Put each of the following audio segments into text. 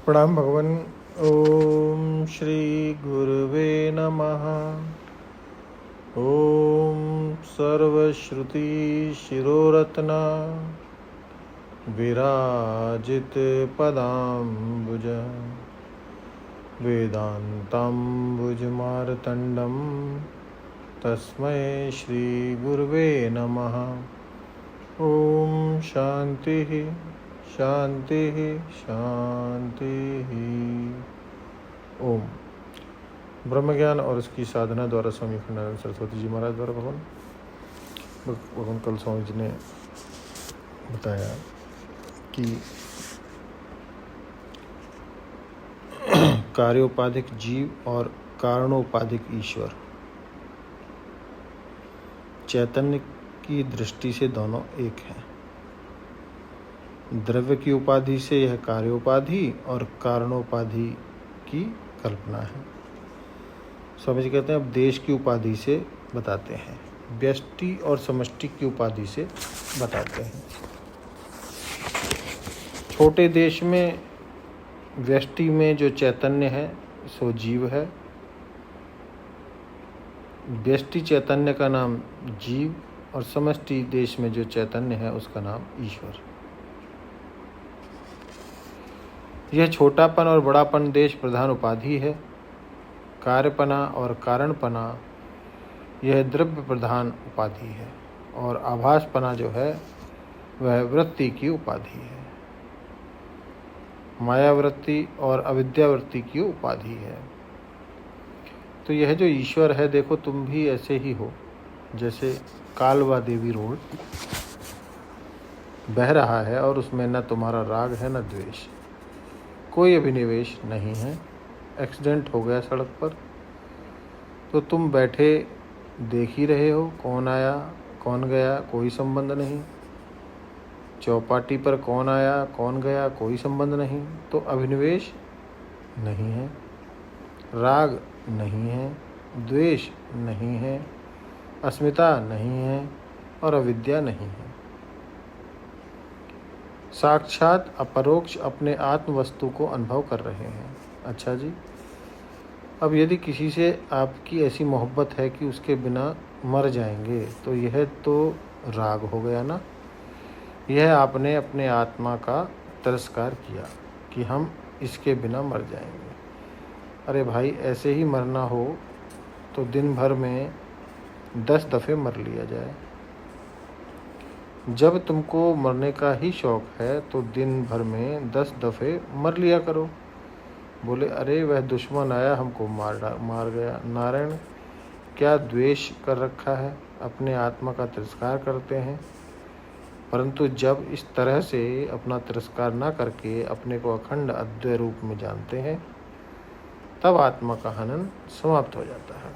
प्रणाम भगवान। ओम श्री गुरुवे नमः। ओम सर्वश्रुति शिरोरत्ना विराजित पदाम्बुज वेदांताम्बुजमार्तंडं तस्मै श्री गुरुवे नमः। ओम शांति शांति शांति। ओम ब्रह्म ज्ञान और उसकी साधना द्वारा स्वामी खंडानंद सरस्वती जी महाराज द्वारा भगवान कल स्वामी जी ने बताया कि कार्योपाधिक जीव और कारणोपाधिक ईश्वर, चैतन्य की दृष्टि से दोनों एक हैं। द्रव्य की उपाधि से यह कार्योपाधि और कारणोपाधि की कल्पना है। स्वामी जी कहते हैं अब देश की उपाधि से बताते हैं, व्यष्टि और समष्टि की उपाधि से बताते हैं। छोटे देश में व्यष्टि में जो चैतन्य है सो जीव है। व्यष्टि चैतन्य का नाम जीव और समष्टि देश में जो चैतन्य है उसका नाम ईश्वर। यह छोटापन और बड़ापन देश प्रधान उपाधि है। कार्यपना और कारणपना यह द्रव्य प्रधान उपाधि है और आभासपना जो है वह वृत्ति की उपाधि है। मायावृत्ति और अविद्यावृत्ति की उपाधि है। तो यह जो ईश्वर है, देखो तुम भी ऐसे ही हो जैसे कालवा देवी रोड बह रहा है और उसमें न तुम्हारा राग है न द्वेष, कोई अभिनिवेश नहीं है। एक्सीडेंट हो गया सड़क पर तो तुम बैठे देख ही रहे हो, कौन आया कौन गया कोई संबंध नहीं। चौपाटी पर कौन आया कौन गया कोई संबंध नहीं। तो अभिनिवेश नहीं है, राग नहीं है, द्वेष नहीं है, अस्मिता नहीं है और अविद्या नहीं है। साक्षात अपरोक्ष अपने आत्म वस्तु को अनुभव कर रहे हैं। अच्छा जी, अब यदि किसी से आपकी ऐसी मोहब्बत है कि उसके बिना मर जाएंगे तो यह तो राग हो गया ना। यह आपने अपने आत्मा का तिरस्कार किया कि हम इसके बिना मर जाएंगे। अरे भाई, ऐसे ही मरना हो तो दिन भर में 10 दफ़े मर लिया जाए। जब तुमको मरने का ही शौक़ है तो दिन भर में 10 दफ़े मर लिया करो। बोले अरे वह दुश्मन आया हमको मार गया। नारायण, क्या द्वेष कर रखा है, अपने आत्मा का तिरस्कार करते हैं। परंतु जब इस तरह से अपना तिरस्कार ना करके अपने को अखंड अद्वैय रूप में जानते हैं तब आत्मा का हनन समाप्त हो जाता है।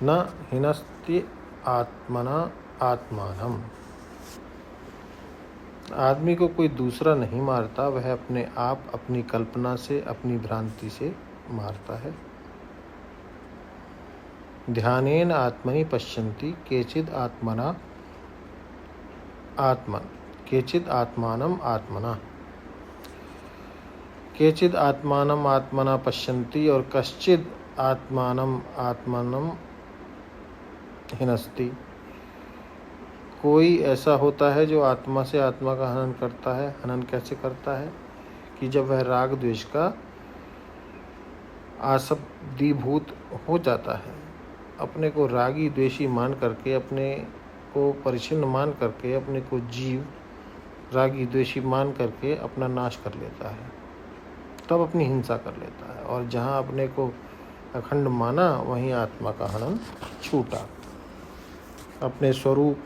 न हिनस्ति आत्मना आत्मानम। आदमी को कोई दूसरा नहीं मारता, वह अपने आप अपनी कल्पना से अपनी भ्रांति से मारता है। ध्यानेन आत्मनि पश्यन्ति केचिद आत्मना आत्मन केचिद आत्मानम आत्मना। केचिद आत्मानम आत्मना पश्यन्ति और कश्चिद आत्मानम आत्मनम हिनस्ति। कोई ऐसा होता है जो आत्मा से आत्मा का हनन करता है। हनन कैसे करता है कि जब वह राग द्वेष का आसक्तिभूत हो जाता है, अपने को रागी द्वेषी मान करके, अपने को परिच्छिन्न मान करके, अपने को जीव रागी द्वेषी मान करके अपना नाश कर लेता है, तब अपनी हिंसा कर लेता है। और जहाँ अपने को अखंड माना वहीं आत्मा का हनन छूटा। अपने स्वरूप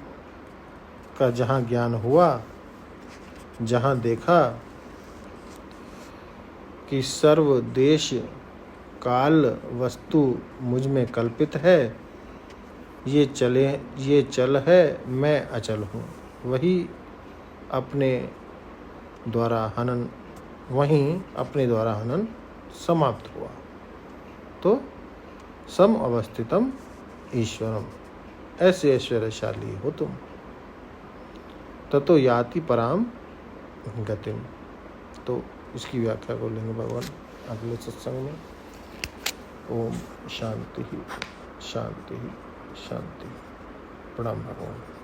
का जहाँ ज्ञान हुआ, जहाँ देखा कि सर्व देश काल वस्तु मुझ में कल्पित है, ये चल है, मैं अचल हूँ, वहीं अपने द्वारा हनन समाप्त हुआ। तो सम अवस्थितम ईश्वरम, ऐसे ऐश्वर्यशाली हो तुम। ततो याति पराम गतिम, तो इसकी व्याख्या कर लेंगे भगवान अगले सत्संग में। ओम शांति ही शांति ही शांति। प्रणाम भगवान।